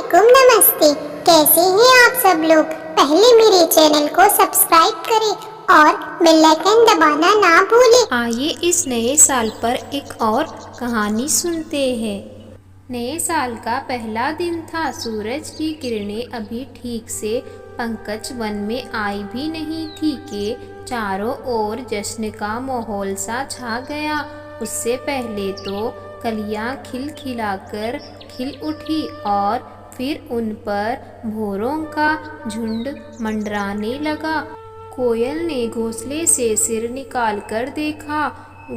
वालेकुम, नमस्ते। कैसे हैं आप सब लोग? पहले मेरे चैनल को सब्सक्राइब करें और बेल आइकन दबाना ना भूलें। आइए इस नए साल पर एक और कहानी सुनते हैं। नए साल का पहला दिन था। सूरज की किरणें अभी ठीक से पंकज वन में आई भी नहीं थी कि चारों ओर जश्न का माहौल सा छा गया। उससे पहले तो कलियां खिलखिलाकर खिल उठी और फिर उन पर भौरों का झुंड मंडराने लगा। कोयल ने घोंसले से सिर निकालकर देखा।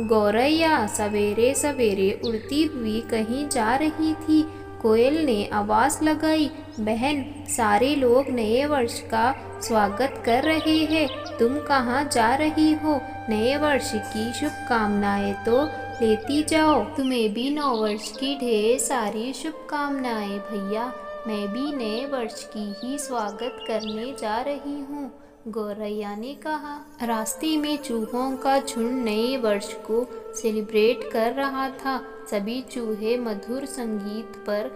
गौरैया सवेरे सवेरे उड़ती हुई कहीं जा रही थी। कोयल ने आवाज़ लगाई, बहन, सारे लोग नए वर्ष का स्वागत कर रहे हैं, तुम कहाँ जा रही हो? नए वर्ष की शुभकामनाएं तो लेती जाओ। तुम्हें भी नव वर्ष की ढेर सारी शुभकामनाएं भैया। मैं भी नए वर्ष की ही स्वागत करने जा रही हूँ, गौरैया ने कहा। रास्ते में चूहों का झुंड नए वर्ष को सेलिब्रेट कर रहा था। सभी चूहे मधुर संगीत पर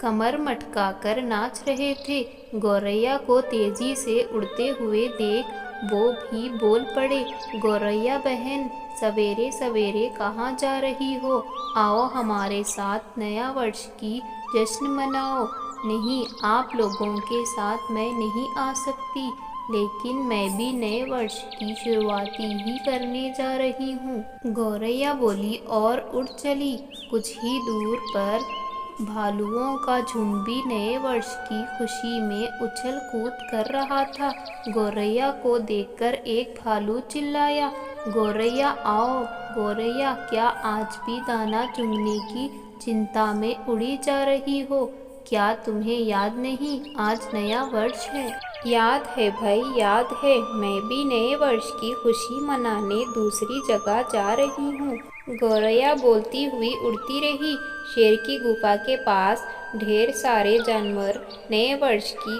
कमर मटकाकर नाच रहे थे। गौरैया को तेजी से उड़ते हुए देख वो भी बोल पड़े, गौरैया बहन, सवेरे सवेरे कहाँ जा रही हो? आओ हमारे साथ नया वर्ष की जश्न मनाओ। नहीं, आप लोगों के साथ मैं नहीं आ सकती, लेकिन मैं भी नए वर्ष की शुरुआती ही करने जा रही हूँ, गौरैया बोली और उड़ चली। कुछ ही दूर पर भालुओं का झुंड भी नए वर्ष की खुशी में उछल कूद कर रहा था। गौरैया को देखकर एक भालू चिल्लाया, गौरैया आओ। गौरैया, क्या आज भी दाना चुगने की चिंता में उड़ी जा रही हो? क्या तुम्हें याद नहीं, आज नया वर्ष है? याद है भाई, याद है। मैं भी नए वर्ष की खुशी मनाने दूसरी जगह जा रही हूँ, गौरैया बोलती हुई उड़ती रही। शेर की गुफा के पास ढेर सारे जानवर नए वर्ष की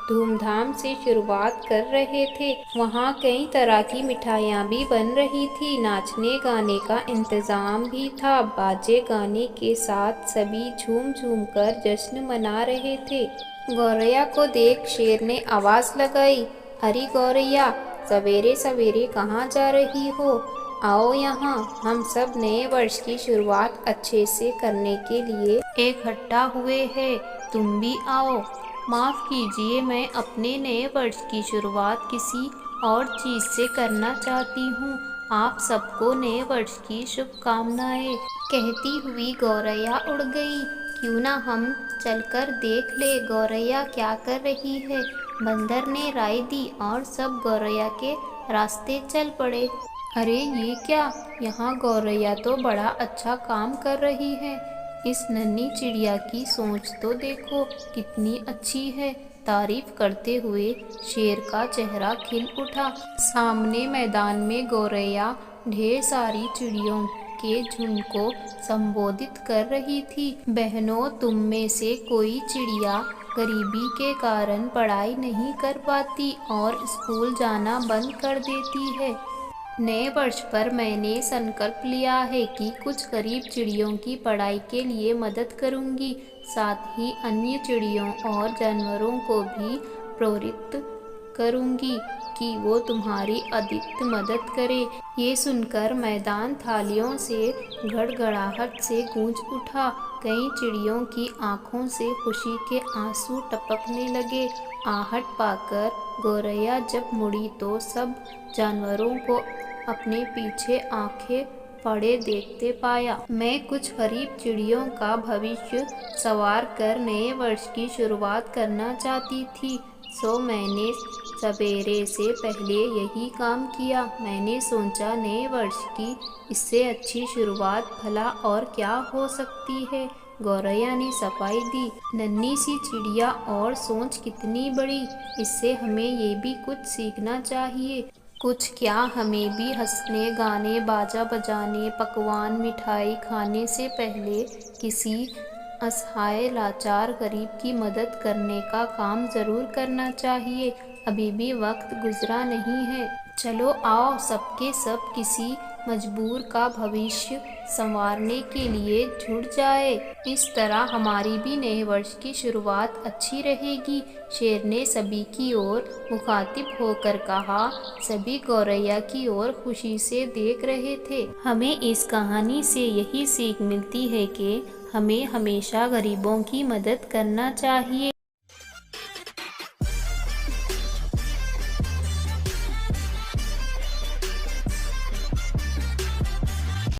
धूमधाम से शुरुआत कर रहे थे। वहाँ कई तरह की मिठाइयाँ भी बन रही थी। नाचने गाने का इंतजाम भी था। बाजे गाने के साथ सभी झूम झूम कर जश्न मना रहे थे। गौरैया को देख शेर ने आवाज़ लगाई, अरे गौरैया, सवेरे सवेरे कहाँ जा रही हो? आओ यहाँ, हम सब नए वर्ष की शुरुआत अच्छे से करने के लिए इकट्ठा हुए हैं, तुम भी आओ। माफ़ कीजिए, मैं अपने नए वर्ष की शुरुआत किसी और चीज़ से करना चाहती हूँ। आप सबको नए वर्ष की शुभकामनाएं, कहती हुई गौरैया उड़ गई। क्यों ना हम चलकर देख ले गौरैया क्या कर रही है, बंदर ने राय दी और सब गौरैया के रास्ते चल पड़े। अरे ये क्या, यहाँ गौरैया तो बड़ा अच्छा काम कर रही है। इस नन्ही चिड़िया की सोच तो देखो कितनी अच्छी है। तारीफ करते हुए शेर का चेहरा खिल उठा। सामने मैदान में गौरैया ढेर सारी चिड़ियों के झुंड को संबोधित कर रही थी। बहनों, तुम में से कोई चिड़िया गरीबी के कारण पढ़ाई नहीं कर पाती और स्कूल जाना बंद कर देती है। नए वर्ष पर मैंने संकल्प लिया है कि कुछ गरीब चिड़ियों की पढ़ाई के लिए मदद करूंगी। साथ ही अन्य चिड़ियों और जानवरों को भी प्रेरित करूंगी कि वो तुम्हारी अधिक मदद करें। ये सुनकर मैदान थालियों से गड़गड़ाहट से गूंज उठा। कई चिड़ियों की आंखों से खुशी के आंसू टपकने लगे। आहट पाकर गौरैया जब मुड़ी तो सब जानवरों को अपने पीछे आंखें पड़े देखते पाया। मैं कुछ गरीब चिड़ियों का भविष्य संवार कर नए वर्ष की शुरुआत करना चाहती थी, सो मैंने सवेरे से पहले यही काम किया। मैंने सोचा नए वर्ष की इससे अच्छी शुरुआत भला और क्या हो सकती है, गौरैया ने सफाई दी। नन्ही सी चिड़िया और सोच कितनी बड़ी, इससे हमें ये भी कुछ सीखना चाहिए। कुछ क्या, हमें भी हंसने गाने बाजा बजाने पकवान मिठाई खाने से पहले किसी असहाय लाचार गरीब की मदद करने का काम ज़रूर करना चाहिए। अभी भी वक्त गुजरा नहीं है। चलो आओ सबके सब किसी मजबूर का भविष्य संवारने के लिए जुट जाए। इस तरह हमारी भी नए वर्ष की शुरुआत अच्छी रहेगी। शेर ने सभी की ओर मुखातिब होकर कहा। सभी गौरैया की ओर खुशी से देख रहे थे। हमें इस कहानी से यही सीख मिलती है कि हमें हमेशा गरीबों की मदद करना चाहिए।